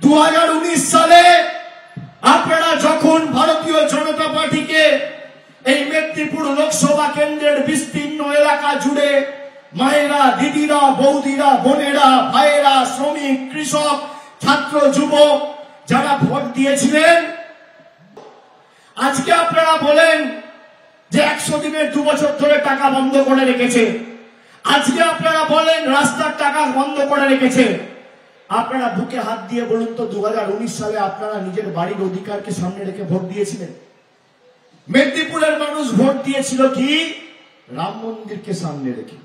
2019 সালে আপনারা যখন ভারতীয় জনতা পার্টিকে এই মেদিনীপুর লোকসভা কেন্দ্রের বিস্তীর্ণ এলাকা জুড়ে মায়েরা, দিদিরা, বৌদিরা, বোনেরা, ভাইয়েরা, শ্রমিক, কৃষক, ছাত্র, যুবক যারা ভোট দিয়েছিলেন, আজকে আপনারা বলেন যে 100 দিনের 2 বছর ধরে টাকা বন্ধ করে রেখেছে। আজকে আপনারা বলেন রাস্তার টাকা বন্ধ করে রেখেছে। আপনারা বুকে হাত দিয়ে বলুন তো 2019 সালে আপনারা নিজের বাড়ির অধিকারকে সামনে রেখে ভোট দিয়েছিলেন? মেদিনীপুরের মানুষ ভোট দিয়েছিল কি? রাম মন্দিরকে সামনে রেখে।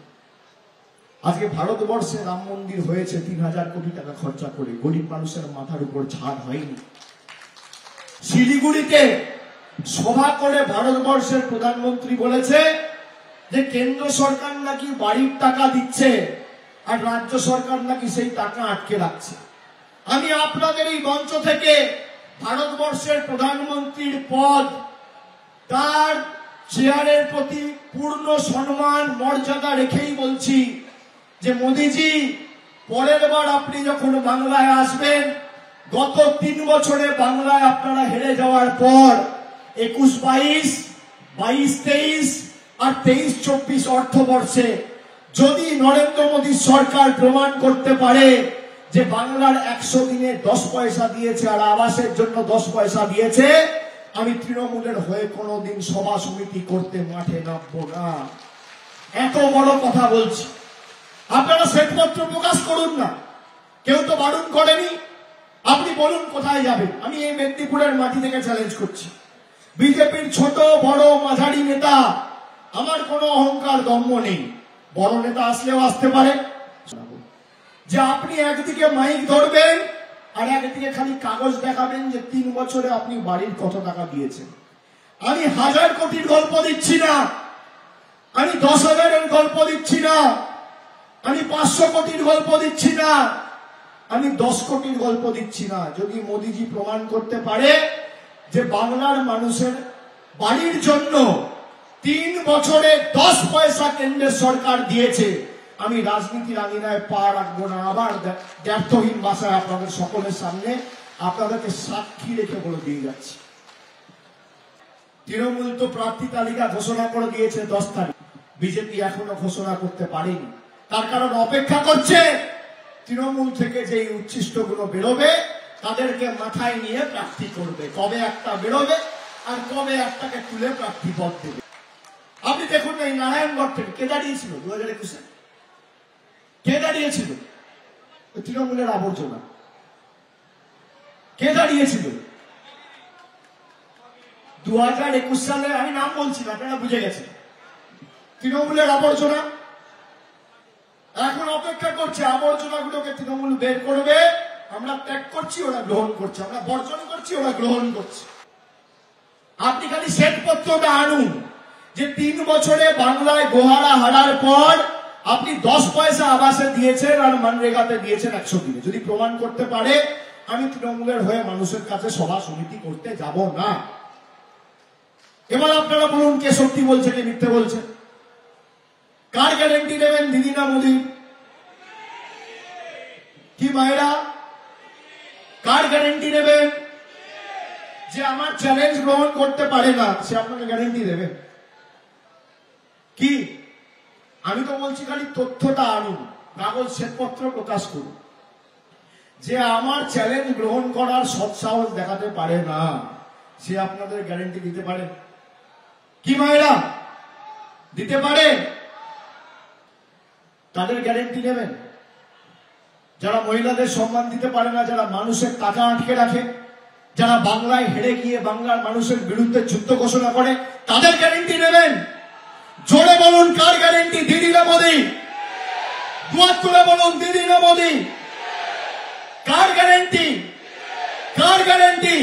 আজকে ভারতবর্ষে রাম মন্দির হয়েছে 3000 কোটি টাকা খরচা করে, গরিব মানুষের মাথার উপর ছাদ হয়নি। শিলিগুড়িতে সভা করে ভারতবর্ষের প্রধানমন্ত্রী বলেছে যে কেন্দ্র সরকার নাকি বাড়ির টাকা দিচ্ছে আর রাজ্য সরকার নাকি সেই টাকা আটকে রাখছে। আমি আপনাদের এই মঞ্চ থেকে ভারতবর্ষের প্রধানমন্ত্রীর পদ, তার চেয়ারের প্রতি পূর্ণ সম্মান মর্যাদা রেখেই বলছি যে মোদিজি, পরের বার আপনি যখন বাংলায় আসবেন, গত 3 বছরে বাংলায় আপনারা হেরে যাওয়ার পর 21-22, 22-23 আর 23-24 অর্থবর্ষে যদি নরেন্দ্র মোদী সরকার প্রমাণ করতে পারে যে বাংলার 100 দিনে 10 পয়সা দিয়েছে আর আবাসের জন্য 10 পয়সা দিয়েছে, আমি তৃণমূলের হয়ে কোনোদিন সভা সমিতি করতে মাঠে নামবো না। এত বড় কথা বলছি। আপনারা শ্বেতপত্র প্রকাশ করুন না, কেউ তো বারণ করেনি। আপনি বলুন কোথায় যাবেন। আমি এই মেদিনীপুরের মাটি থেকে চ্যালেঞ্জ করছি বিজেপির ছোট বড় মাঝারি নেতা, আমার কোনো অহংকার দম্ভ নেই, বড় নেতা আসলেও আসতে পারে, যে আপনি একদিকে মাইক ধরবেন আর একদিকে খালি কাগজ দেখাবেন যে 3 বছরে আপনি বাড়ির কত টাকা দিয়েছেন। আমি 1000 কোটির গল্প দিচ্ছি না, আমি 10,000-এর গল্প দিচ্ছি না, আমি 500 কোটির গল্প দিচ্ছি না, আমি 10 কোটির গল্প দিচ্ছি না। যদি মোদিজি প্রমাণ করতে পারে যে বাংলার মানুষের বাড়ির জন্য 3 বছরে 10 পয়সা কেন্দ্রের সরকার দিয়েছে, আমি রাজনীতির আঙিনায় পা রাখবো না। আবার ব্যর্থহীন ভাষায় আপনাদের সকলের সামনে আপনাদেরকে সাক্ষী রেখে বলে দিয়ে যাচ্ছি, তৃণমূল তো প্রার্থী তালিকা ঘোষণা করে দিয়েছে 10 তারিখ, বিজেপি এখনো ঘোষণা করতে পারেনি। তার কারণ অপেক্ষা করছে তৃণমূল থেকে যে উচ্ছিষ্টগুলো বেরোবে তাদেরকে মাথায় নিয়ে প্রার্থী করবে, কবে একটা বেরোবে আর কবে একটাকে তুলে প্রার্থী পদ দেবে। আপনি দেখুন এই নারায়ণগড় থেকে কে দাঁড়িয়েছিল 2021-এ? কে দাঁড়িয়েছিল? তৃণমূলের আবর্জনা। কে দাঁড়িয়েছিল 2021 সালে? আমি নাম বলছি না, আপনারা বুঝে গেছেন। তৃণমূলের আবর্জনা এখন অপেক্ষা করছে, আবর্জনাগুলোকে তৃণমূল বের করবে। আমরা ত্যাগ করছি, ওরা গ্রহণ করছে, আমরা বর্জন করছি, ওরা গ্রহণ করছে। আপনি খালি শ্বেতপত্রটা আনুন যে 3 বছরে বাংলায় গোহারা হারার পর আপনি 10 পয়সা আবাসে দিয়েছেন আর মানরেগাতে দিয়েছেন 100 দিনে। যদি প্রমাণ করতে পারে, আমি তৃণমূলের হয়ে মানুষের কাছে সভা সমিতি করতে যাব না। এবার আপনারা বলুন কে সত্যি বলছে কে মিথ্যে বলছে? কার গ্যারেন্টি নেবেন, দিদি না মোদি? কি মায়েরা, কার গ্যারেন্টি নেবেন? যে আমার চ্যালেঞ্জ গ্রহণ করতে পারে না সে আপনাকে গ্যারেন্টি দেবে কি? আমি তো বলছি খালি তথ্যটা আনুন, কাগজ শ্বেতপত্র প্রকাশ করুন। যে আমার চ্যালেঞ্জ গ্রহণ করার সৎসাহস দেখাতে পারে না সে আপনাদের গ্যারেন্টি দিতে পারে কি মায়েরা? দিতে পারে? তাদের গ্যারেন্টি নেবেন? যারা মহিলাদের সম্মান দিতে পারে না, যারা মানুষের টাকা আটকে রাখে, যারা বাংলায় হেরে গিয়ে বাংলার মানুষের বিরুদ্ধে যুদ্ধ ঘোষণা করে, তাদের গ্যারেন্টি নেবেন? জোরে বলুন কার গ্যারেন্টি, দিদি না মোদি? দুয়ার তুলে বলুন দিদি না মোদি? কার গ্যারেন্টি? কার গ্যারেন্টি?